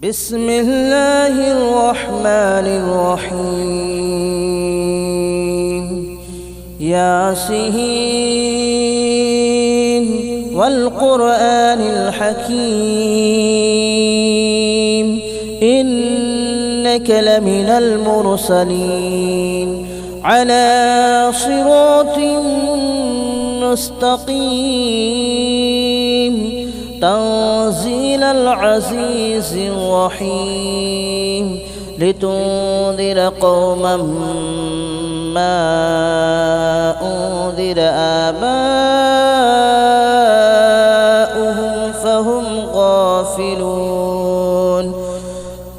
بسم الله الرحمن الرحيم ياسين والقرآن الحكيم إنك لمن المرسلين على صراط مستقيم تنزيل العزيز الرحيم لتنذر قوما ما أنذر آباؤهم فهم غافلون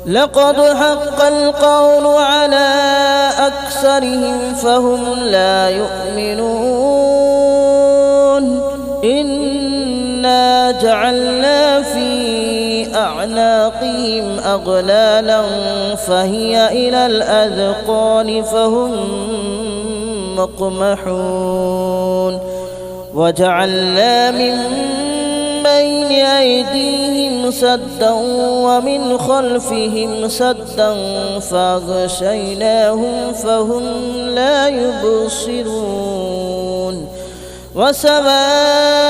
لقد حق القول على أكثرهم فهم لا يؤمنون إنا جعلنا في أعناقهم أغلالا فهي إلى الأذقان فهم مقمحون وجعلنا من بين أيديهم سدا ومن خلفهم سدا فأغشيناهم فهم لا يبصرون وسواء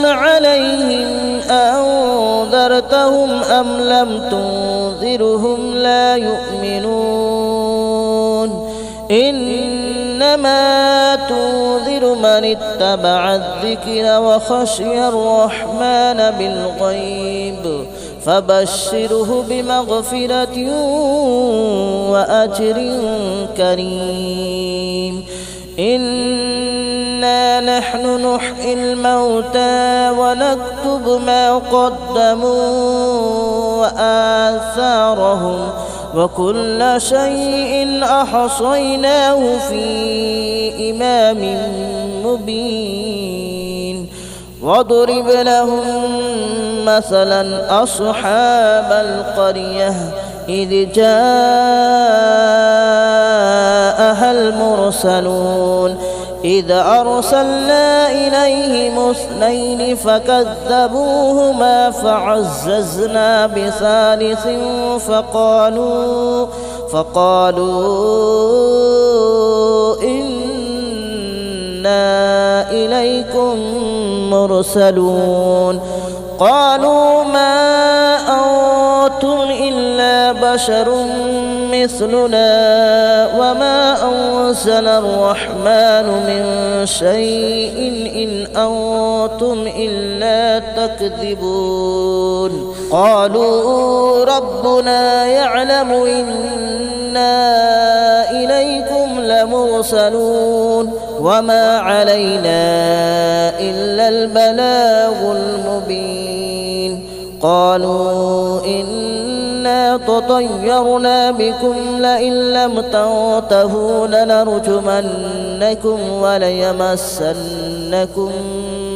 عليهم أنذرتهم أم لم تنذرهم لا يؤمنون إنما تنذر من اتبع الذكر وخشي الرحمن بالغيب فبشره بمغفرة وأجر كريم إنا نحن نحيي الموتى ونكتب ما قدموا وآثارهم وكل شيء أحصيناه في إمام مبين واضرب لهم مثلا أصحاب القرية إذ جاءها المرسلون إذ أرسلنا إليهم اثنين فكذبوهما فعززنا بثالث فقالوا إنا إليكم مرسلون قالوا ما أنتم إلا بشر مثلنا وما أنزل الرحمن من شيء إن أنتم إلا تكذبون قالوا ربنا يعلم إنا إليكم لمرسلون وما علينا إلا البلاغ المبين قالوا إنا تطيرنا بكم لئن لم تنتهوا لنرجمنكم وليمسنكم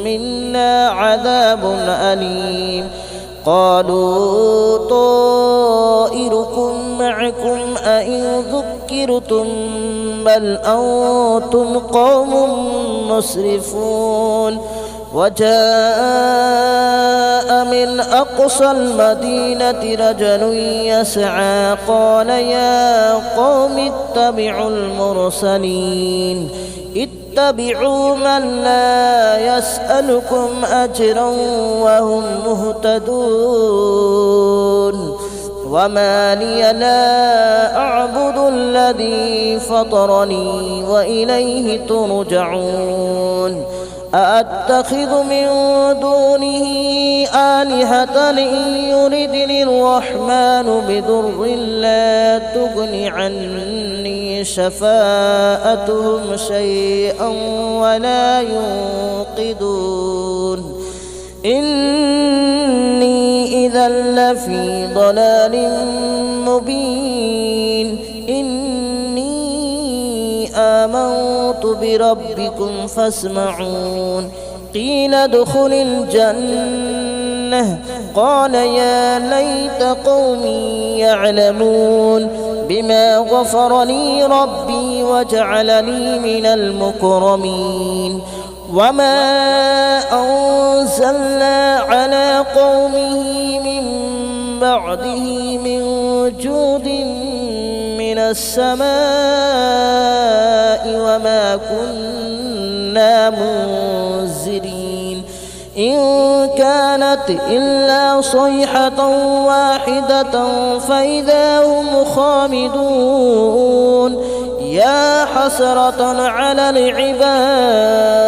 منا عذاب أليم قالوا طائركم معكم أئن ذكرتم بل أنتم قوم مسرفون وجاء من أقصى المدينة رجل يسعى قال يا قوم اتبعوا المرسلين اتبعوا من لا يسألكم أجرا وهم مهتدون وما لي لا أعبد الذي فطرني وإليه ترجعون أأتخذ من دونه آلهة إن يردني الرحمن بضر لا تغن عني شفاءتهم شيئا ولا ينقذون إني إذا لفي ضلال مبين آمنت بربكم فاسمعون قيل ادخل الجنة قال يا ليت قومي يعلمون بما غفر لي ربي وجعلني من المكرمين وما أنزلنا على قومه من بعده من جود من السماء وما كنا منزلين إن كانت إلا صيحة واحدة فإذا هم خامدون يا حسرة على العباد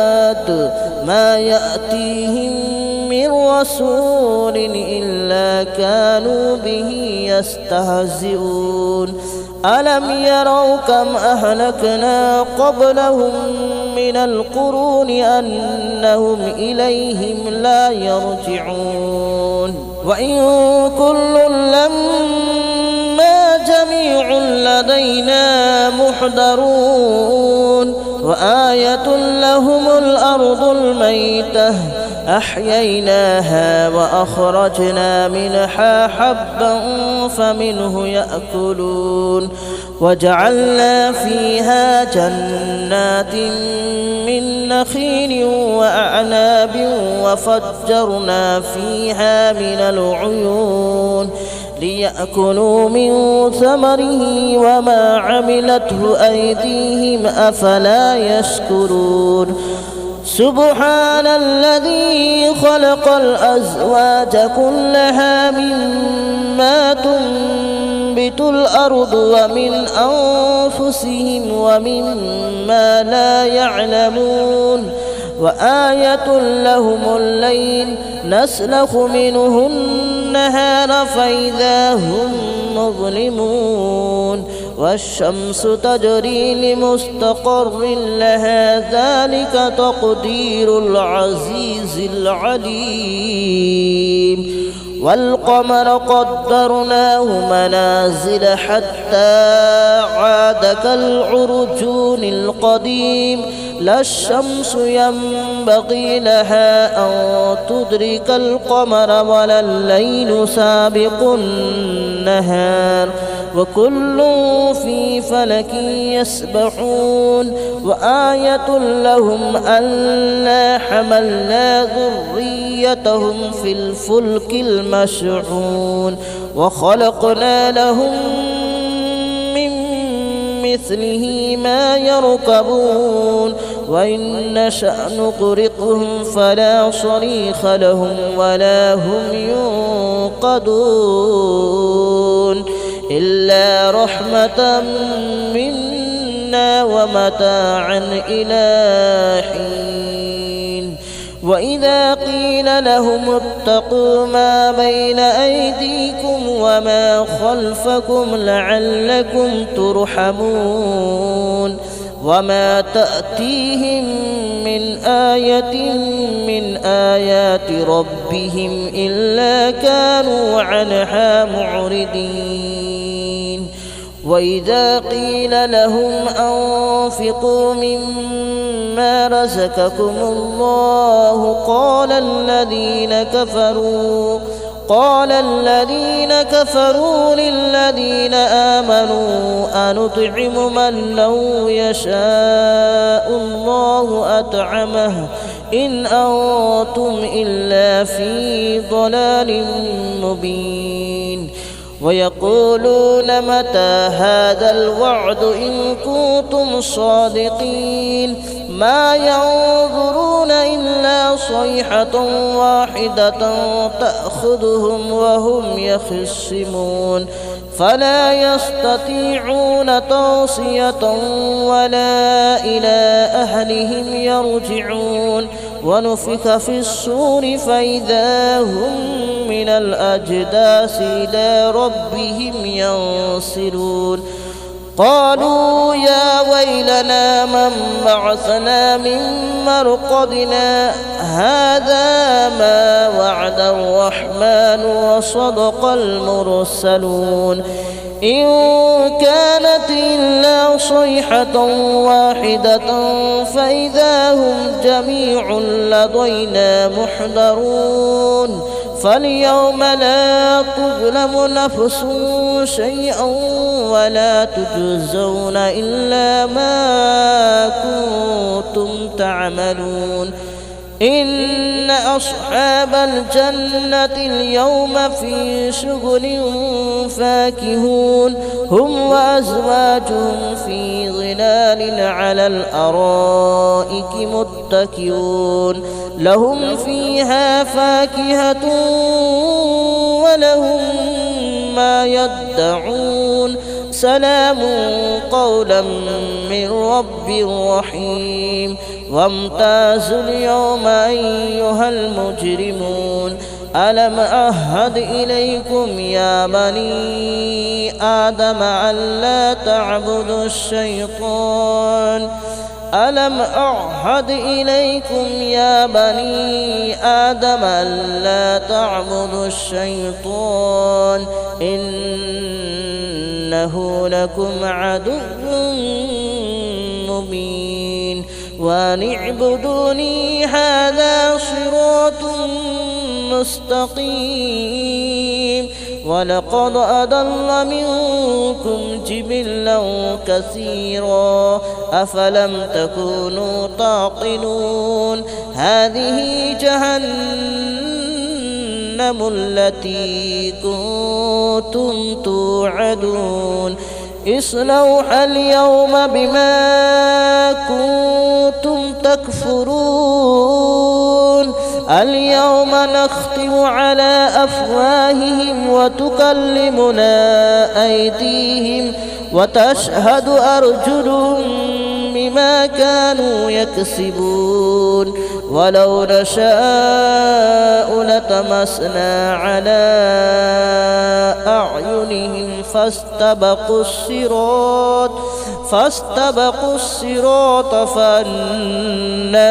ما يأتيهم من رسول إلا كانوا به يستهزئون ألم يروا كم أهلكنا قبلهم من القرون أنهم إليهم لا يرجعون وإن كل لما جميع لدينا محضرون وآية لهم الأرض الميتة أحييناها وأخرجنا منها حبا فمنه يأكلون وجعلنا فيها جنات من نخيل وأعناب وفجرنا فيها من العيون ليأكلوا من ثمره وما عملته أيديهم أفلا يشكرون سبحان الذي خلق الأزواج كلها مما تنبت الأرض ومن أنفسهم ومما لا يعلمون وآية لهم الليل نسلخ منه النهار فإذا هم مظلمون والشمس تجري لمستقر لها ذلك تقدير العزيز العليم والقمر قدرناه منازل حتى عاد كالعرجون القديم لا الشمس ينبغي لها أن تدرك القمر ولا الليل سابق النهار وكل في فلك يسبحون وآية لهم ألا حملنا ذريتهم في الفلك المشحون وخلقنا لهم من مثله ما يركبون وإن نشأ نغرقهم فلا صريخ لهم ولا هم ينقذون إلا رحمة منا ومتاعا إلى حين وإذا قيل لهم اتقوا ما بين أيديكم وما خلفكم لعلكم ترحمون وما تأتيهم من آية من آيات ربهم إلا كانوا عنها معرضين وإذا قيل لهم أنفقوا مما رزقكم الله قال الذين كفروا للذين آمنوا أنطعم من لو يشاء الله أطعمه إن أنتم إلا في ضلال مبين ويقولون متى هذا الوعد إن كنتم صادقين ما ينظرون إلا صيحة واحدة تأخذهم وهم يخصمون فلا يستطيعون توصية ولا إلى أهلهم يرجعون ونفخ في الصور فإذا هم من الأجداث إلى ربهم ينسلون قالوا يا ويلنا من بعثنا من مرقدنا هذا ما وعد الرحمن وصدق المرسلون إن كانت إلا صيحة واحدة فإذا هم جميع لدينا محضرون فاليوم لا تظلم نفس شيئا ولا تجزون إلا ما كنتم تعملون إن أصحاب الجنة اليوم في شغل فاكهون هم وأزواجهم في ظلال على الأرائك متكئون لهم فيها فاكهة ولهم ما يدعون سلام قولا من رب رحيم وامتازوا اليوم أيها المجرمون ألم أعهد إليكم يا بني آدم ألا تعبدوا الشيطان ألم أعهد إليكم يا بني آدم ألا تعبدوا الشيطان إنه لكم عدو مبين وأن اعبدوني هذا صراط مستقيم ولقد أضل منكم جبلا كثيرا أفلم تكونوا تعقلون هذه جهنم التي كنتم توعدون اصلوها اليوم بما كنتم تكفرون اليوم نختم على أفواههم وتكلمنا أيديهم وتشهد أرجلهم بما كانوا يكسبون ولو نشاء لطمسنا على أعينهم فاستبقوا الصراط فأنى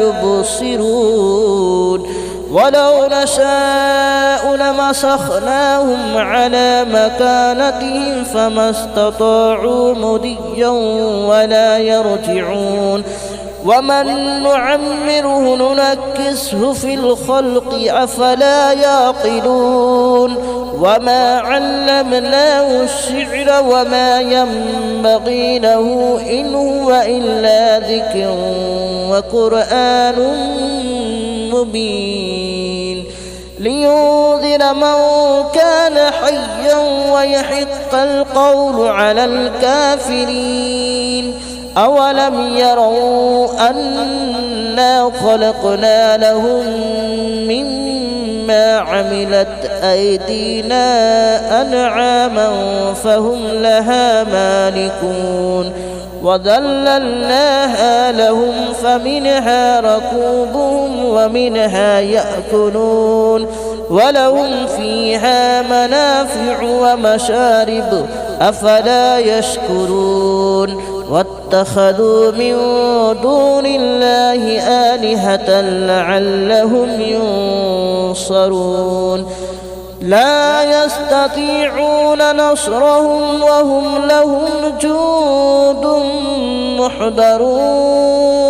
يبصرون ولو نشاء لمسخناهم على مكانتهم فما استطاعوا مضيا ولا يرجعون ومن نعمره ننكسه في الخلق أفلا يعقلون وما علمناه الشعر وما ينبغي له إن هو إلا ذكر وقرآن مبين لينذر من كان حيا ويحق القول على الكافرين أولم يروا أنا خلقنا لهم مما عملت أيدينا أنعاما فهم لها مالكون وذللناها لهم فمنها ركوبهم ومنها يأكلون ولهم فيها منافع ومشارب أفلا يشكرون واتخذوا من دون الله آلهة لعلهم ينصرون لا يستطيعون نصرهم وهم لهم جند محضرون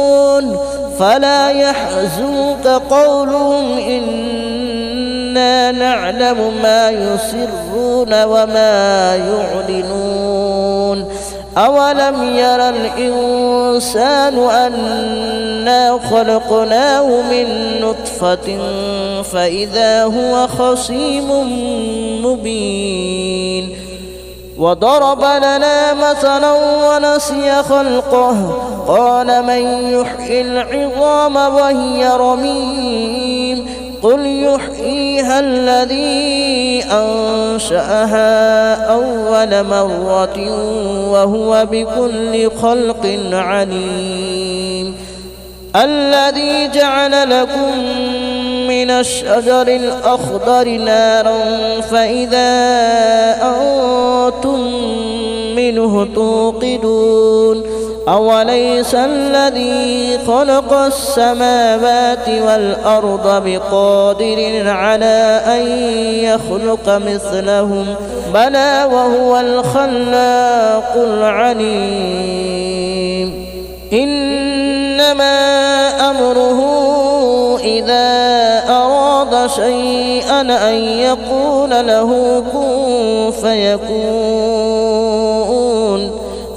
فلا يحزنك قولهم إنا نعلم ما يسرون وما يعلنون أولم يرى الإنسان أنا خلقناه من نطفة فإذا هو خصيم مبين وضرب لنا مثلا ونسي خلقه قال من يحيي العظام وهي رميم قل يحييها الذي أنشأها أول مرة وهو بكل خلق عليم الذي جعل لكم من الشجر الأخضر نارا فإذا أنتم منه توقدون أوليس الذي خلق السماوات والأرض بقادر على أن يخلق مثلهم بلى وهو الخلاق العليم إنما أمره إذا أراد شيئا أن يقول له كن فيكون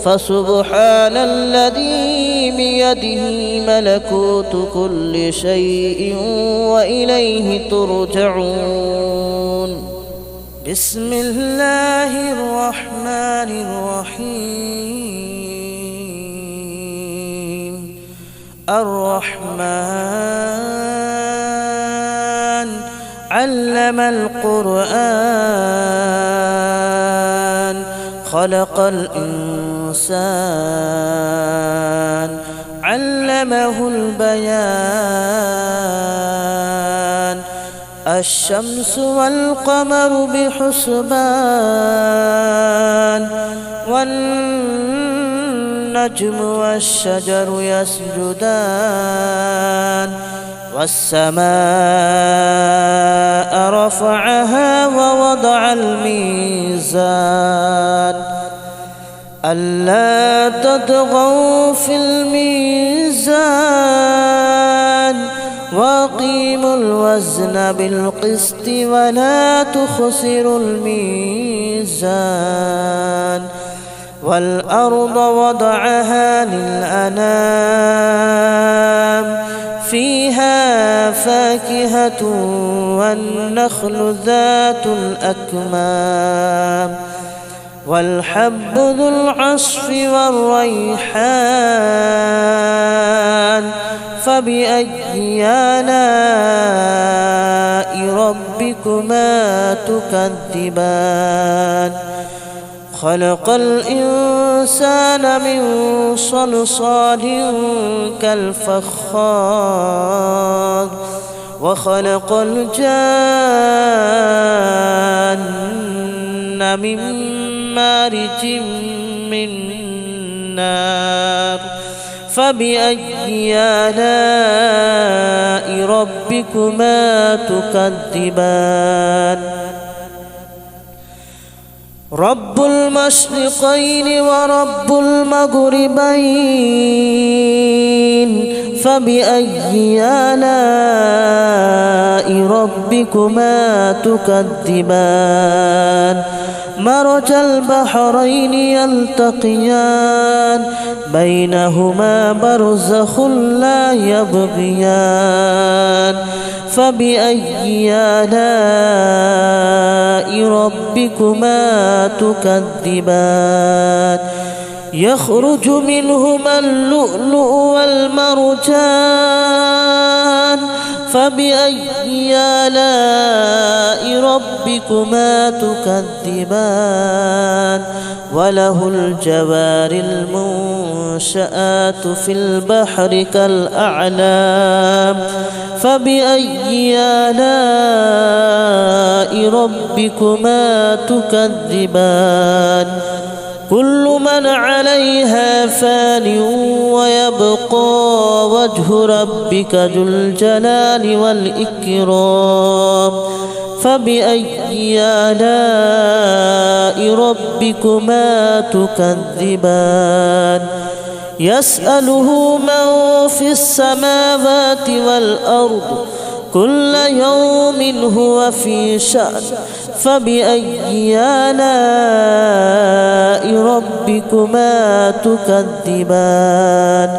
فسبحان الذي بيده ملكوت كل شيء وإليه ترجعون. بسم الله الرحمن الرحيم. الرحمن علم القرآن خلق الإنسان علمه البيان. الشمس والقمر بحسبان والنجم والشجر يسجدان. والسماء رفعها ووضع الميزان ألا تطغوا في الميزان وأقيموا الوزن بالقسط ولا تخسروا الميزان. والأرض وضعها للأنام فيها فاكهة والنخل ذات الأكمام والحب ذو العصف والريحان. فبأي آلاء ربكما تكذبان. خلق الإنسان من صلصال كالفخار وخلق الجان من مارج من نار. فبأي آلاء ربكما تكذبان. رب المشرقين ورب المغربين. فبأي آلاء ربكما تكذبان. مرج البحرين يلتقيان بينهما برزخ لا يبغيان. فبأي آلاء ربكما تكذبان. يخرج منهما اللؤلؤ والمرجان. فبأي آلاء ربكما تكذبان. وله الجوار المنشآت في البحر كالأعلام. فبأي آلاء ربكما تكذبان. كل من عليها فان ويبقى وجه ربك ذو الجلال والإكرام. فبأي آلاء ربكما تكذبان. يسأله من في السماوات والأرض كل يوم هو في شأن. فبأي آلاء ربكما تكذبان.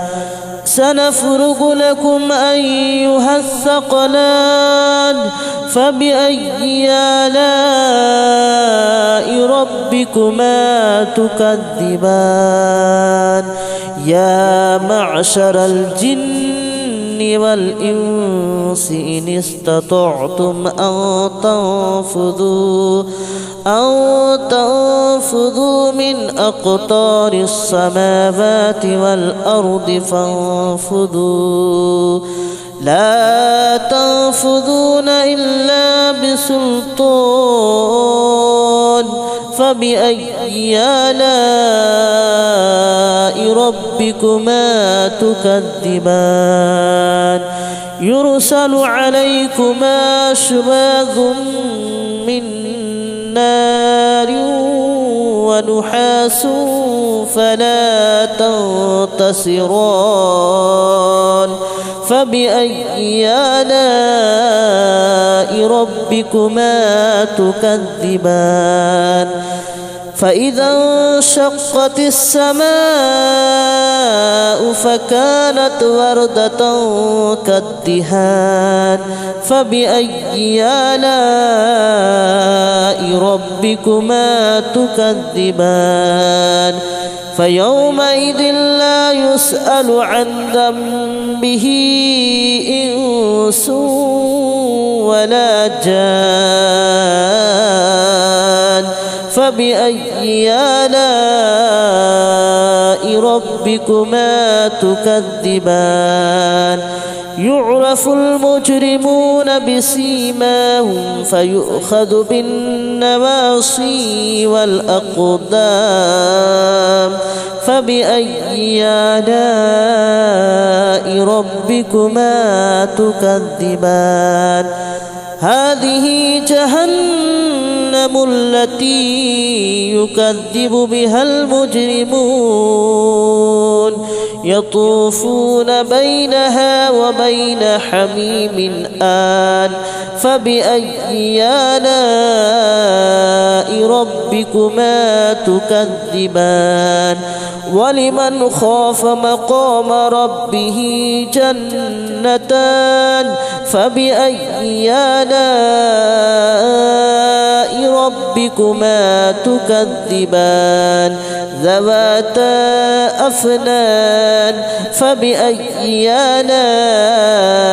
سنفرغ لكم أيها الثقلان. فبأي آلاء ربكما تكذبان. يا معشر الجن والإنس إن استطعتم أن تنفذوا من أقطار السماوات والأرض فانفذوا لا تنفذون إلا بسلطان. فبأي آلاء ربكما تكذبان. يرسل عليكما شواظ من نار ونحاس فلا تنتصران. فبأي آلاء ربكما تكذبان. فإذا انشقت السماء فكانت وردة كالدهان فبأي آلاء ربكما تكذبان فيومئذ لا يسأل عن ذنبه إنس ولا جان فبأي آلاء ربكما تكذبان يعرف المجرمون بسيماهم فيؤخذ بالنواصي والأقدام فبأي آلاء ربكما تكذبان هذه جهنم التي يكذب بها المجرمون يطوفون بينها وبين حميم آن فبأي آلاء ربكما تكذبان ولمن خاف مقام ربه جنتان فبأي آلاء ربكما تكذبان ذواتا أفنان فبأي آلاء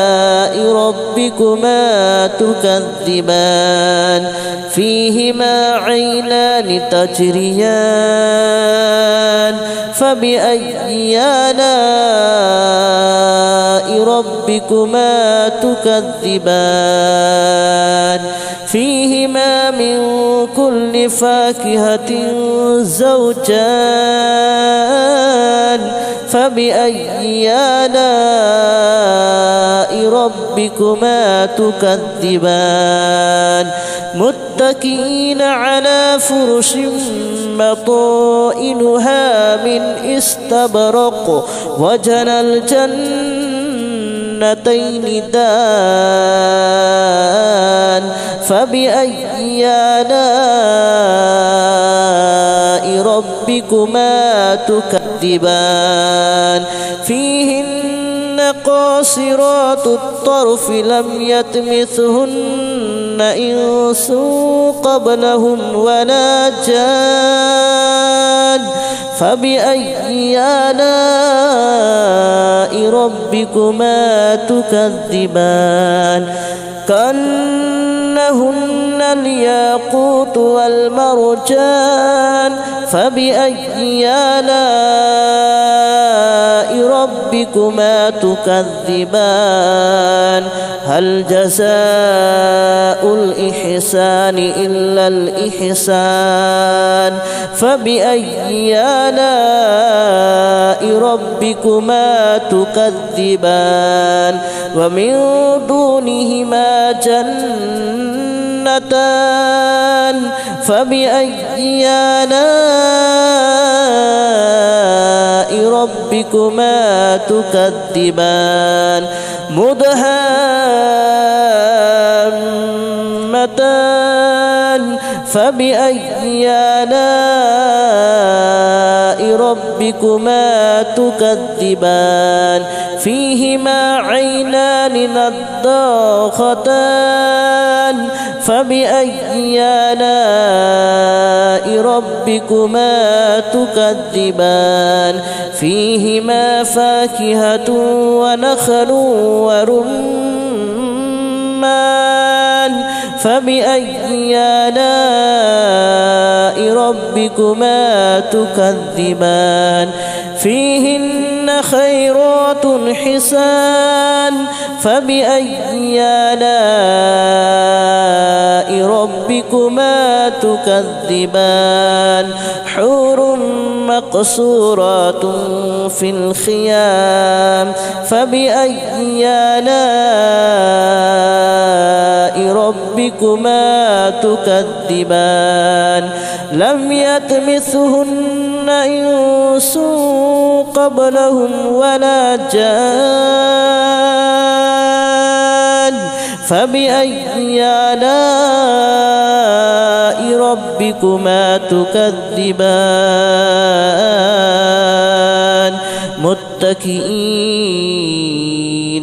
ربكما تكذبان فيهما عينان تجريان فبأي آلاء ربكما تكذبان فيهما من كل فاكهة زوجان فبأي آلاء ربكما تكذبان متكئين على فرش مطائنها من استبرق وجنى الجنتين دان فبأي آلاء ربكما تكذبان فيهن قاصرات الطرف لم يطمثهن إنس قبلهم ولا جان فبأي آلاء ربكما تكذبان كأنهن الياقوت والمرجان فبأي آلاء ربكما تكذبان هل جزاء الإحسان إلا الإحسان فبأي آلاء ربكما تكذبان ومن دونهما جنتان فبأي آلاء ربكما تكذبان مدهامتان فبأي آلاء ربكما تكذبان فيهما عينان نضاختان فبأي آلاء ربكما تكذبان فيهما فاكهة ونخل ورمان فبأي آلاء ربكما تكذبان فيهن خيرات حسان فبأي آلاء ربكما تكذبان حور مقصورات في الخيام فبأي آلاء ربكما تكذبان لم يطمثهن إنس قبلهم ولا جان فبأي آلاء ربكما تكذبان متكئين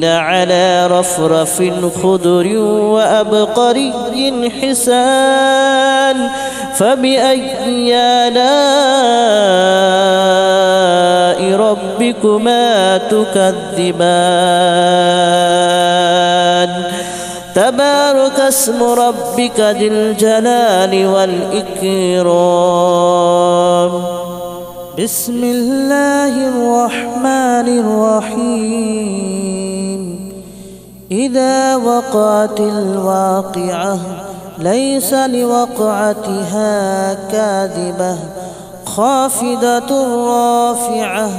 على رفرف خضر وأبقري حسان فبأي آلاء ربكما تكذبان تبارك اسم ربك ذي الجلال والإكرام بسم الله الرحمن الرحيم إذا وقعت الواقعة ليس لوقعتها كاذبة خافضة رافعة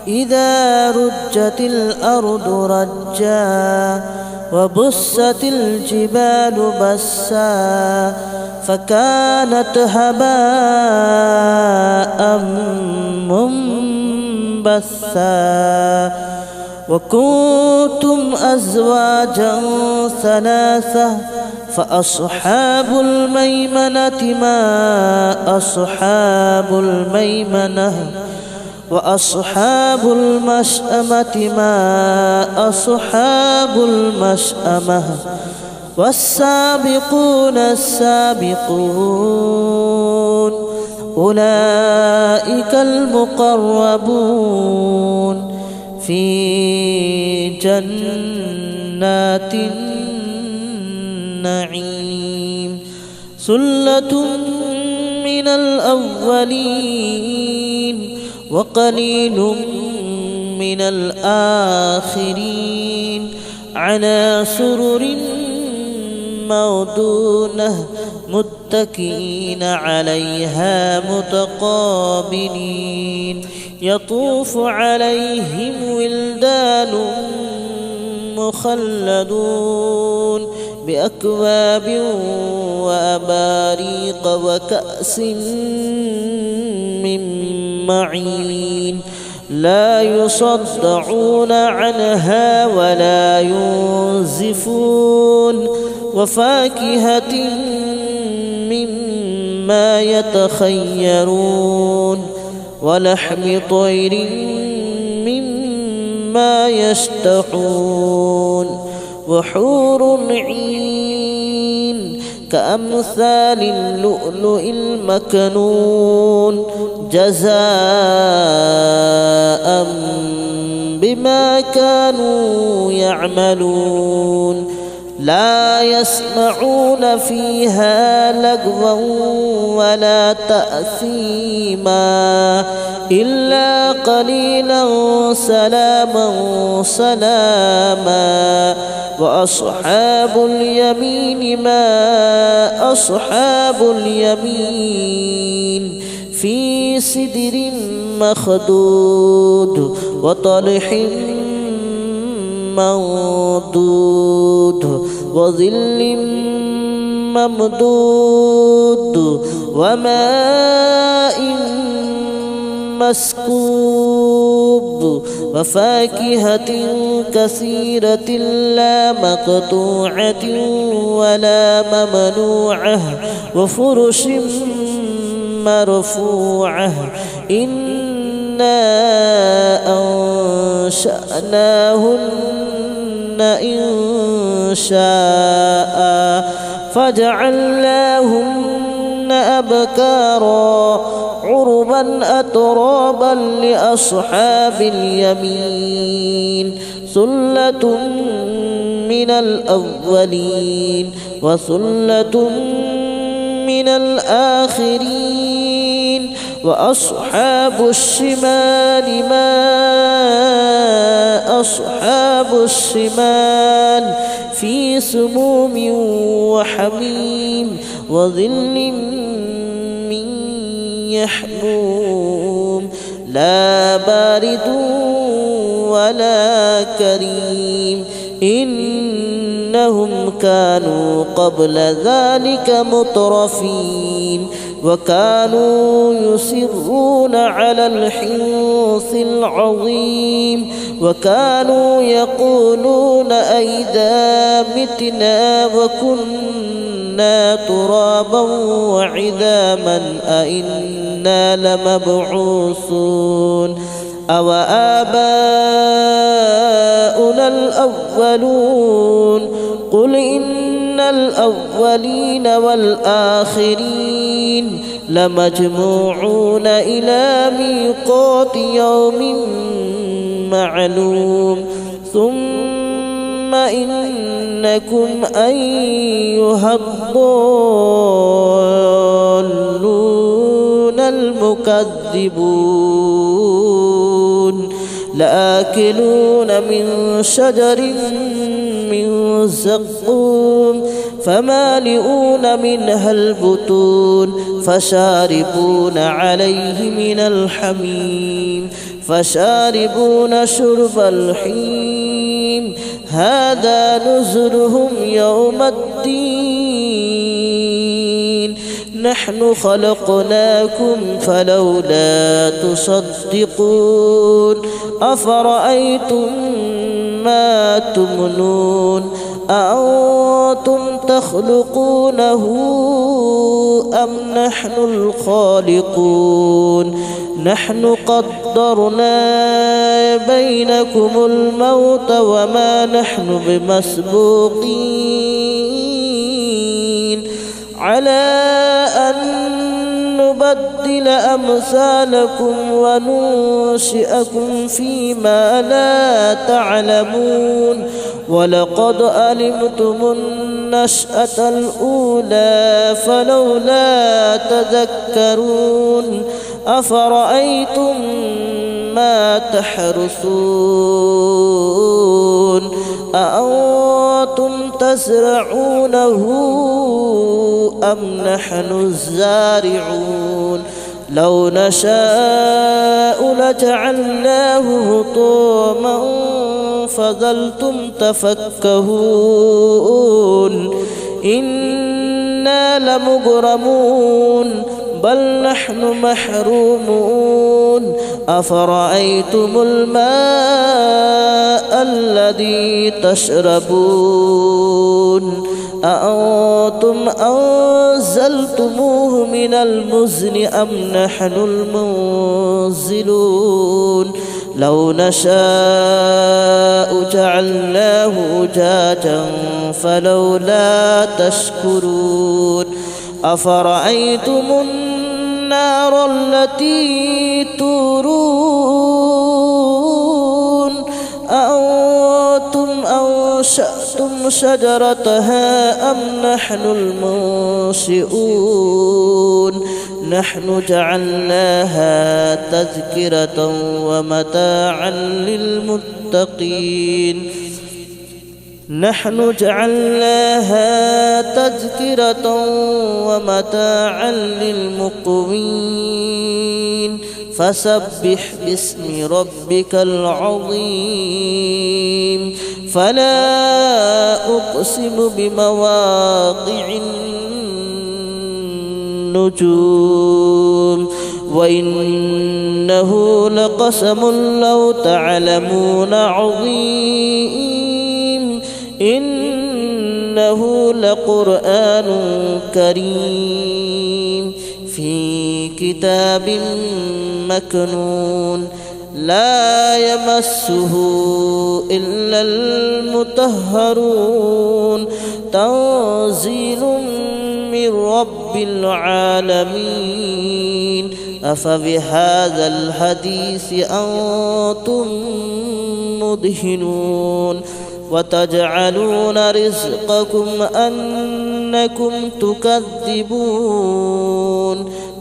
إذا رجت الأرض رجا وبست الجبال بسا فكانت هباء منبثا وكنتم أزواجا ثلاثة فأصحاب الميمنة ما أصحاب الميمنة وأصحاب المشأمة ما أصحاب المشأمة والسابقون السابقون أولئك المقربون في جنات النعيم ثلة من الأولين وقليل من الآخرين على سرر موضونة متكئين عليها متقابلين يطوف عليهم ولدان مخلدون بأكواب وأباريق وكأس من معين لا يصدعون عنها ولا ينزفون وفاكهة مما يتخيرون ولحم طير مما يشتهون وحور عين كأمثال اللؤلؤ المكنون جزاء بما كانوا يعملون لا يسمعون فيها لغوا ولا تأثيما إلا قليلا سلاما سلاما وأصحاب اليمين ما أصحاب اليمين في سدر مخضود وطلح منضود وظل ممدود وماء مسكوب وفاكهة كثيرة لا مقطوعة ولا ممنوعة وفرش مرفوعة إنا أنشأناهن إن شاء فجعلناهن أبكارا عربا أترابا لأصحاب اليمين ثلة من الأولين وثلة من الآخرين وأصحاب الشمال ما أصحاب الشمال في سموم وحميم وظل من يحموم لا بارد ولا كريم إنهم كانوا قبل ذلك مترفين وكانوا يصرون على الحنث العظيم وكانوا يقولون أئذا متنا وكنا كنا ترابا وعظاما أئنا لمبعوثون أو آباؤنا الأولون قل إن الأولين والآخرين لمجموعون إلى ميقات يوم معلوم ثم إنكم أيها الضالون المكذبون لآكلون من شجر من زقوم فمالئون منها البطون فشاربون عليه من الحميم فشاربون شرب الحميم هذا نزلهم يوم الدين نحن خلقناكم فلولا تصدقون أفرأيتم ما تمنون أأنتم تخلقونه أم نحن الخالقون نحن قدرنا بينكم الموت وما نحن بمسبوقين على أن نبدل أمثالكم وننشئكم فيما لا تعلمون ولقد علمتم النشأة الأولى فلولا تذكرون أفرأيتم ما تحرثون أأنتم تزرعونه أم نحن الزارعون لو نشاء لجعلناه هطاما فظلتم تفكهون إنا لمغرمون بل نحن محرومون أفرأيتم الماء الذي تشربون أأنتم أنزلتموه من المزن أم نحن المنزلون لو نشاء جعلناه أجاجا فلولا تشكرون أفرأيتم النار التي تورون أأنتم أنشأتم شجرتها أم نحن المنشئون نحن جعلناها تذكرة ومتاعا للمتقين نحن جعلناها تذكرة ومتاعا للمقوين فسبح باسم ربك العظيم فلا أقسم بمواقع النجوم وإنه لقسم لو تعلمون عظيم إنه لقرآن كريم في كتاب مكنون لا يمسه إلا المطهرون تنزيل من رب العالمين أفبهذا الحديث أنتم مدهنون وتجعلون رزقكم أنكم تكذبون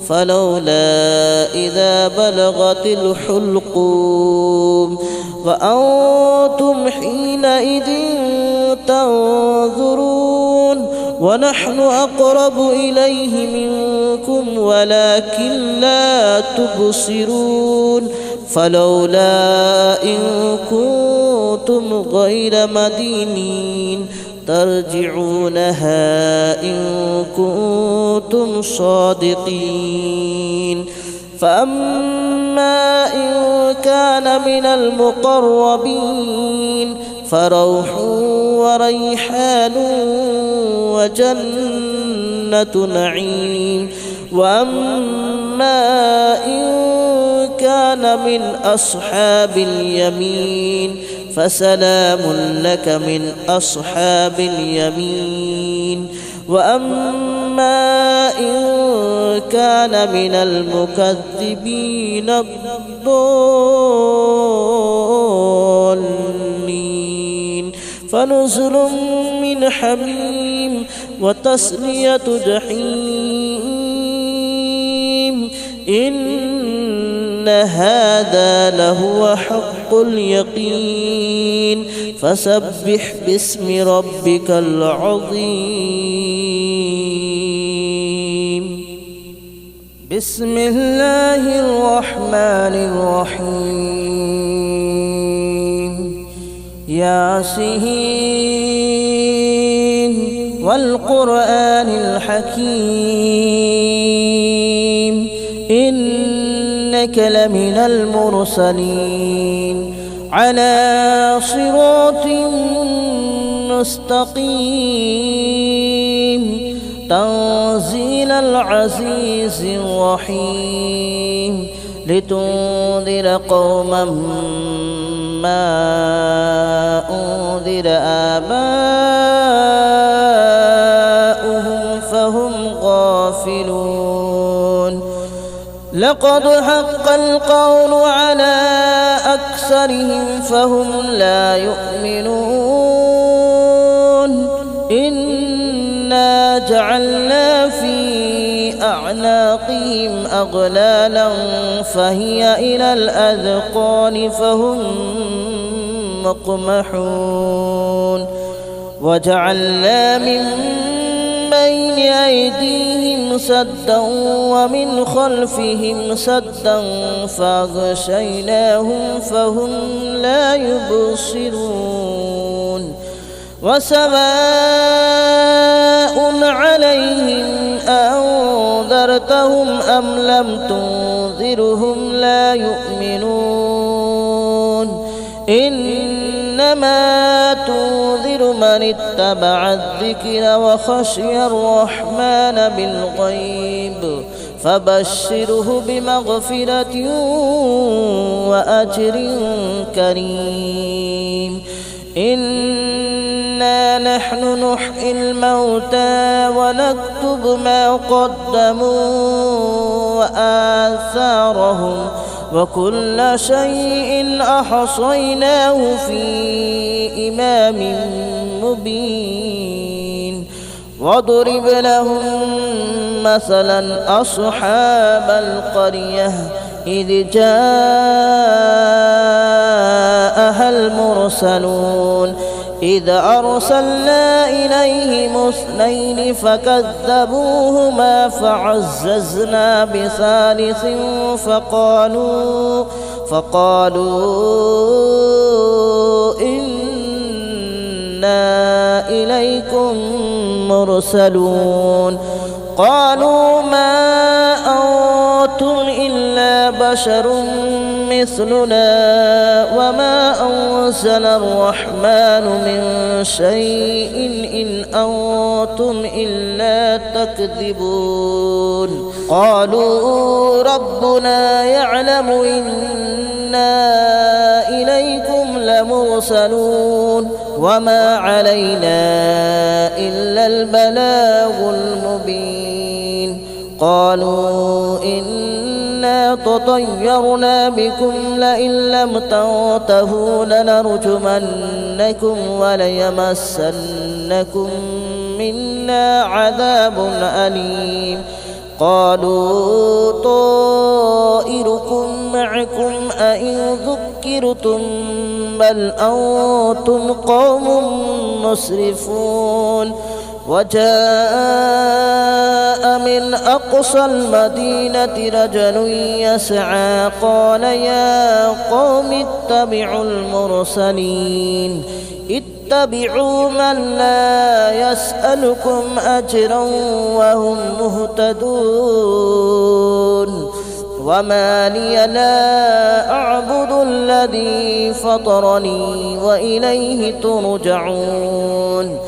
فلولا إذا بلغت الحلقوم وأنتم حينئذ تنظرون ونحن أقرب إليه منكم ولكن لا تبصرون فلولا إن كنتم غير مدينين ترجعونها إن كنتم صادقين فأما إن كان من المقربين فروح وريحان وجنة جنة نعيم وأما إن كان من أصحاب اليمين فسلام لك من أصحاب اليمين وأما إن كان من المكذبين الضالين فنزل من حميم وتصلية جحيم إن هذا لهو حق اليقين فسبح باسم ربك العظيم بسم الله الرحمن الرحيم ياسين والقرآن الحكيم إنك لمن المرسلين على صراط مستقيم تنزيل العزيز الرحيم لتنذر قوما ما أنذر آباؤهم فهم غافلون لقد حق القول على أكثرهم فهم لا يؤمنون إنا جعلنا في أعناقهم أغلالا فهي إلى الأذقان فهم مقمحون وجعلنا من بين أيديهم سدا ومن خلفهم سدا فأغشيناهم فهم لا يبصرون وسواء عليهم أنذرتهم أم لم تنذرهم لا يؤمنون إنما تنذر من اتبع الذكر وخشي الرحمن بالغيب فبشره بمغفرة وأجر كريم إنا نحن نحيي الموتى ونكتب ما قدموا وآثارهم وكل شيء أحصيناه في إمام مبين واضرب لهم مثلا أصحاب القرية إذ جاءها المرسلون إذ أرسلنا إليهم اثنين فكذبوهما فعززنا بثالث فقالوا إنا إليكم مرسلون قالوا ما أنتم إلا بشر مثلنا وما أنزل الرحمن من شيء إن أنتم إلا تكذبون قالوا ربنا يعلم إنا إليكم لمرسلون وما علينا إلا البلاغ المبين قالوا إنا تطيرنا بكم لئن لم تنتهوا لنرجمنكم وليمسنكم منا عذاب أليم قالوا طائركم معكم أئن ذكرتم بل أنتم قوم مسرفون وجاء من أقصى المدينة رجل يسعى قال يا قوم اتبعوا المرسلين اتبعوا من لا يسألكم أجرا وهم مهتدون وما لي لا أعبد الذي فطرني وإليه ترجعون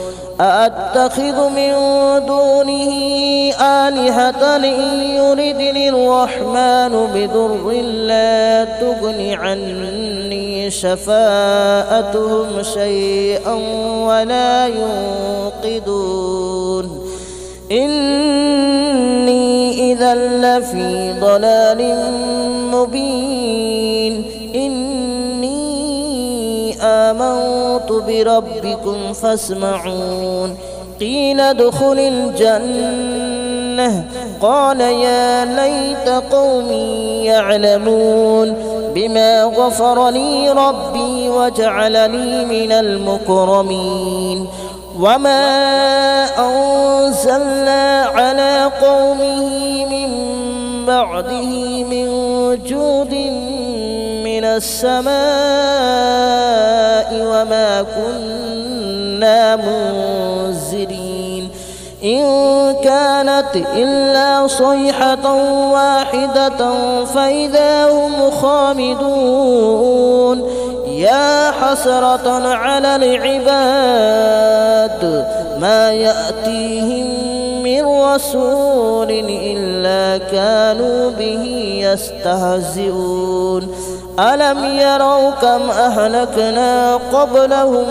أأتخذ من دونه آلهة إن يردني الرحمن بضر لا تغن عني شفاءتهم شيئا ولا ينقذون إني إذا لفي ضلال مبين إني آمنت بربكم فاسمعون قيل ادخل الجنة قال يا ليت قومي يعلمون بما غفر لي ربي وجعلني من المكرمين وما أنزلنا على قومه من بعده من جود من السماء وما كنا منزلين إن كانت إلا صيحة واحدة فإذا هم خامدون يا حسرة على العباد ما يأتيهم من رسول إلا كانوا به يستهزئون ألم يروا كم أهلكنا قبلهم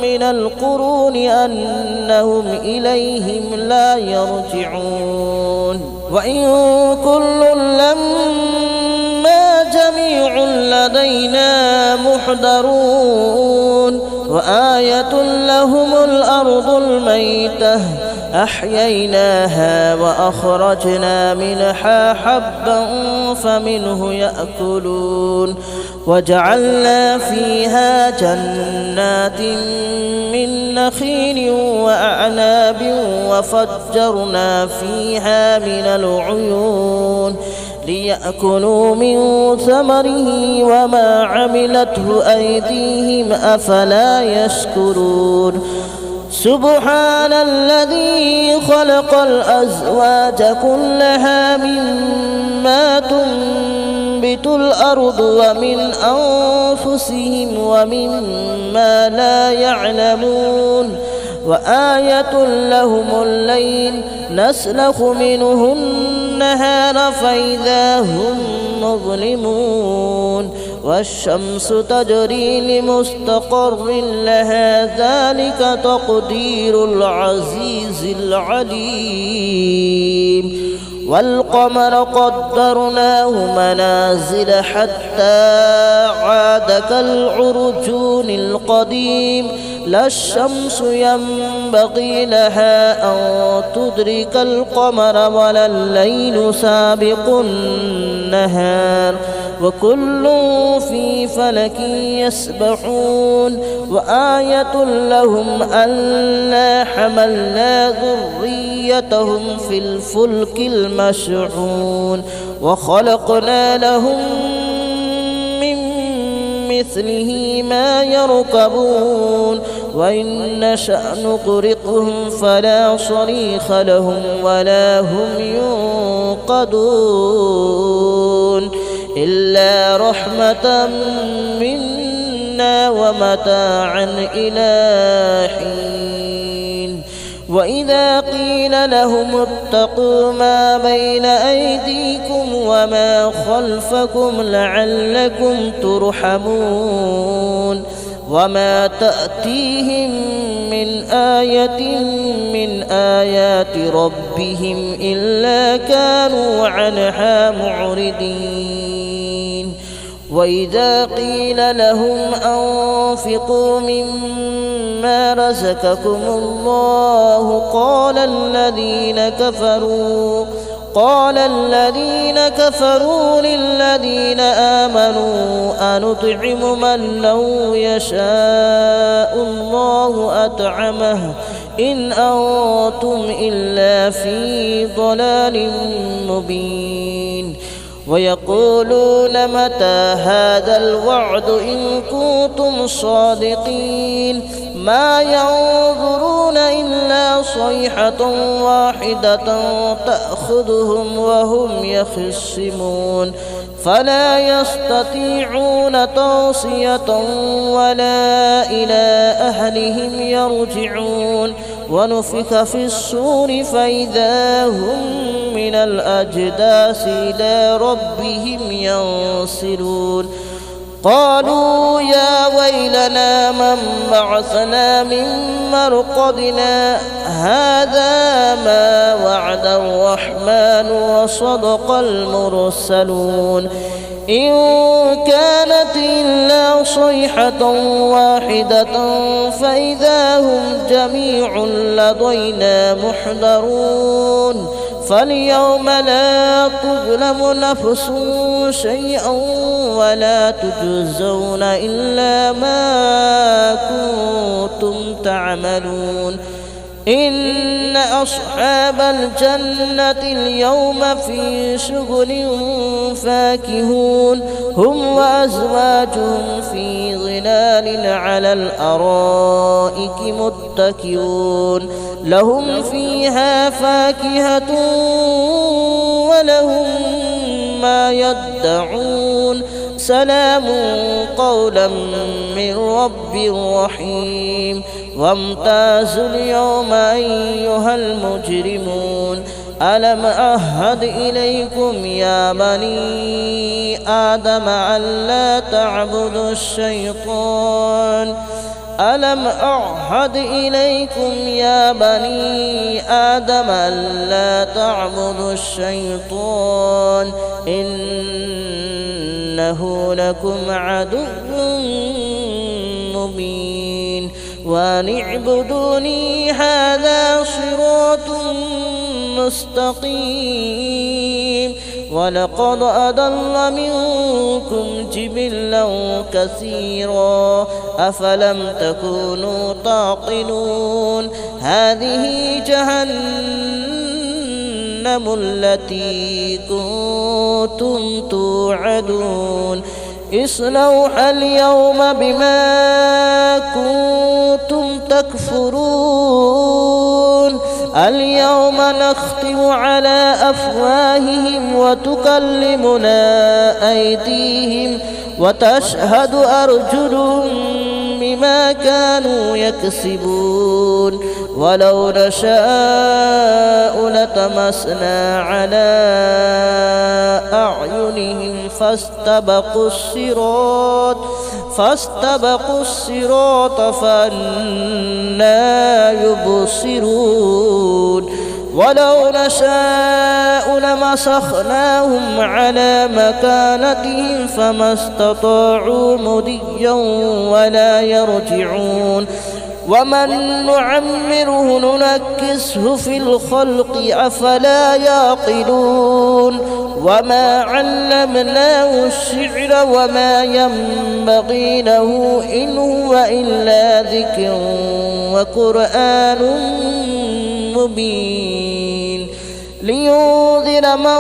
من القرون أنهم إليهم لا يرجعون وإن كل لما جميع لدينا محضرون وآية لهم الأرض الميتة أحييناها وأخرجنا منها حبا فمنه يأكلون وجعلنا فيها جنات من نخيل وأعناب وفجرنا فيها من العيون ليأكلوا من ثمره وما عملته أيديهم أفلا يشكرون سبحان الذي خلق الأزواج كلها مما تنبت الأرض ومن أنفسهم ومما لا يعلمون وآية لهم الليل نسلخ منه النهار فإذا هم مظلمون والشمس تجري لمستقر لها ذلك تقدير العزيز العليم والقمر قدرناه منازل حتى عاد كالعرجون القديم لا الشمس ينبغي لها أن تدرك القمر ولا الليل سابق النهار وكل في فلك يسبحون وآية لهم ألا حملنا ذريتهم في الفلك المشحون وخلقنا لهم من مثله ما يركبون وإن نشأ نغرقهم فلا صريخ لهم ولا هم ينقذون إلا رحمة منا ومتاعا إلى حين وإذا قيل لهم اتقوا ما بين أيديكم وما خلفكم لعلكم ترحمون وما تأتيهم من آية من آيات ربهم إلا كانوا عنها معرضين وإذا قيل لهم أنفقوا مما رزقكم الله قال الذين كفروا للذين آمنوا أنطعم من لو يشاء الله أطعمه إن أنتم إلا في ضلال مبين ويقولون متى هذا الوعد إن كنتم صادقين ما ينظرون إلا صيحة واحدة تأخذهم وهم يخصمون فلا يستطيعون توصية ولا إلى أهلهم يرجعون ونفخ في الصور فإذا هم من الأجداث إلى ربهم ينسلون قالوا يا ويلنا من بعثنا من مرقدنا هذا ما وعد الرحمن وصدق المرسلون إن كانت إلا صيحة واحدة فإذا هم جميع لدينا محضرون فاليوم لا تظلم نفس شيئا ولا تجزون إلا ما كنتم تعملون إن أصحاب الجنة اليوم في شغل فاكهون هم وأزواجهم في ظلال على الأرائك متكئون لهم فيها فاكهة ولهم ما يدعون سلام قولا من رب رحيم وامتازوا اليوم أيها المجرمون ألم أعهد إليكم يا بني آدم ألا تعبدوا الشيطان ألم أعهد إليكم يا بني آدم ألا تعبدوا الشيطان إنه لكم عدو مبين وأن اعبدوني هذا صراط مستقيم ولقد أضل منكم جبلا كثيرا أفلم تكونوا تعقلون هذه جهنم التي كنتم توعدون اصلوها اليوم بما كنتم تكفرون اليوم نختم على أفواههم وتكلمنا أيديهم وتشهد أرجلهم بما كانوا يكسبون ولو نشاء لطمسنا على أعينهم فاستبقوا الصراط فأنى يبصرون ولو نشاء لمسخناهم على مكانتهم فما استطاعوا مضيا ولا يرجعون ومن نعمره ننكسه في الخلق أفلا يعقلون وما علمناه الشعر وما ينبغي له إن هو إلا ذكر وقرآن مبين لينذر من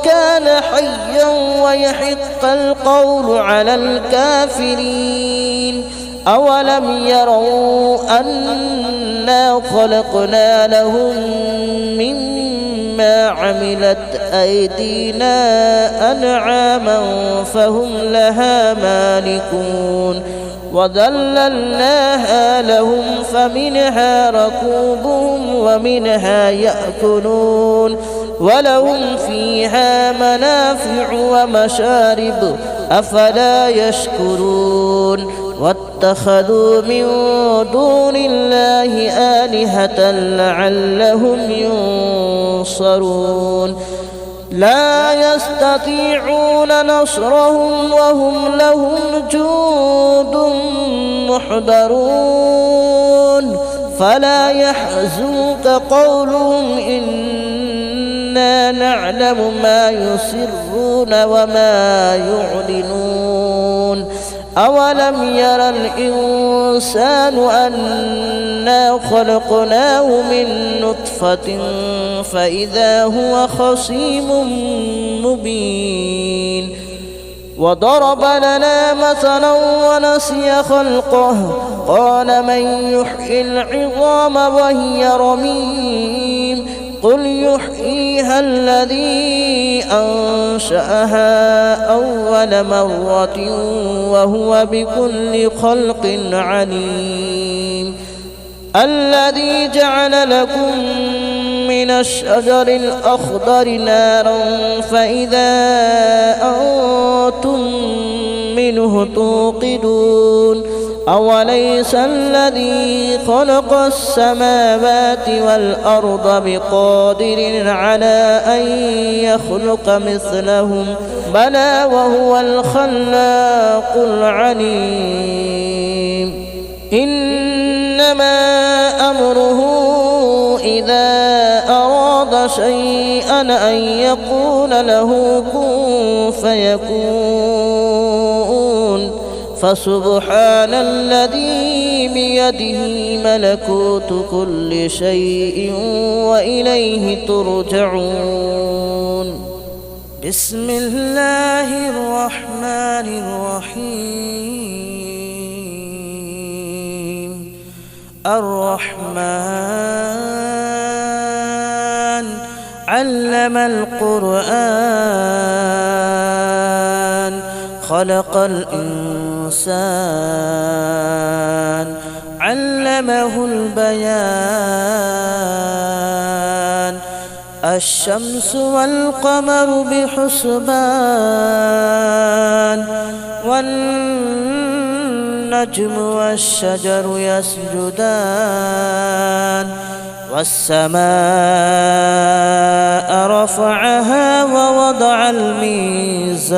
كان حيا ويحق القول على الكافرين أولم يروا أنا خلقنا لهم مما عملت أيدينا أنعاما فهم لها مالكون وذللناها لهم فمنها ركوبهم ومنها يأكلون ولهم فيها منافع ومشارب أفلا يشكرون واتخذوا من دون الله آلهة لعلهم ينصرون لا يستطيعون نصرهم وهم لهم جند محضرون فلا يحزنك قولهم إنا نعلم ما يسرون وما يعلنون أولم ير الإنسان أنا خلقناه من نطفة فإذا هو خصيم مبين وضرب لنا مثلا ونسي خلقه قال من يحيي العظام وهي رميم قل يحييها الذي أنشأها أول مرة وهو بكل خلق عليم الذي جعل لكم من الشجر الأخضر نارا فإذا أنتم منه توقدون أوليس الذي خلق السماوات والأرض بقادر على أن يخلق مثلهم بلى وهو الخلاق العليم إنما أمره إذا أراد شيئا أن يقول له كن فيكون فسبحان الذي بيده ملكوت كل شيء وإليه ترجعون بسم الله الرحمن الرحيم الرحمن علم القرآن خلق الإنسان علمه البيان الشمس والقمر بحسبان والنجم والشجر يسجدان والسماء رفعها ووضع الميزان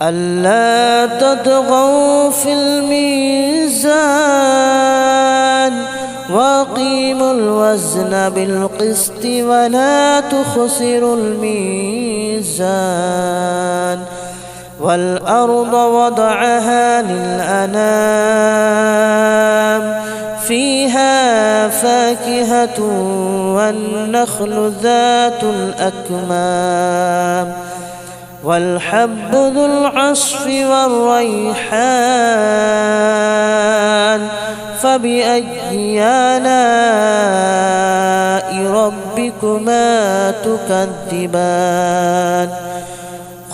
ألا تطغوا في الميزان وأقيموا الوزن بالقسط ولا تخسروا الميزان والأرض وضعها للأنام فيها فاكهة والنخل ذات الأكمام والحب ذو العصف والريحان فبأي آلاء ربكما تكذبان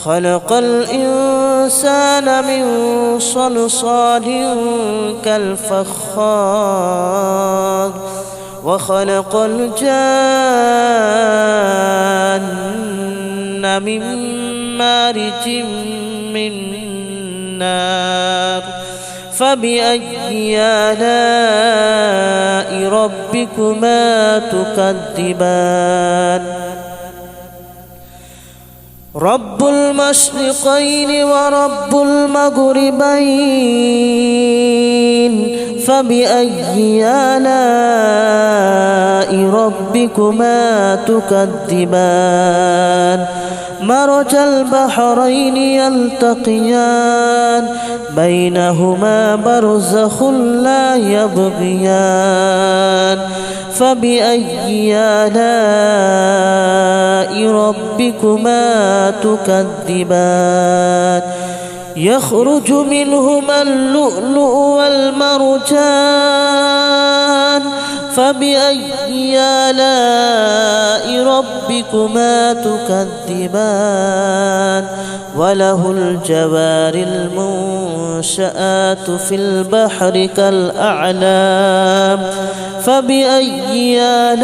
خلق الإنسان من صلصال كالفخار وخلق الجان من مارج من نار فبأي آلاء ربكما تكذبان رب المشرقين ورب المغربين فبأي آلاء ربكما تكذبان مرج البحرين يلتقيان بينهما برزخ لا يبغيان فبأي آلاء ربكما تكذبان يخرج منهما اللؤلؤ والمرجان فبأي آلاء ربكما تكذبان وله الجوار المنشآت في البحر كالأعلام فبأي آلاء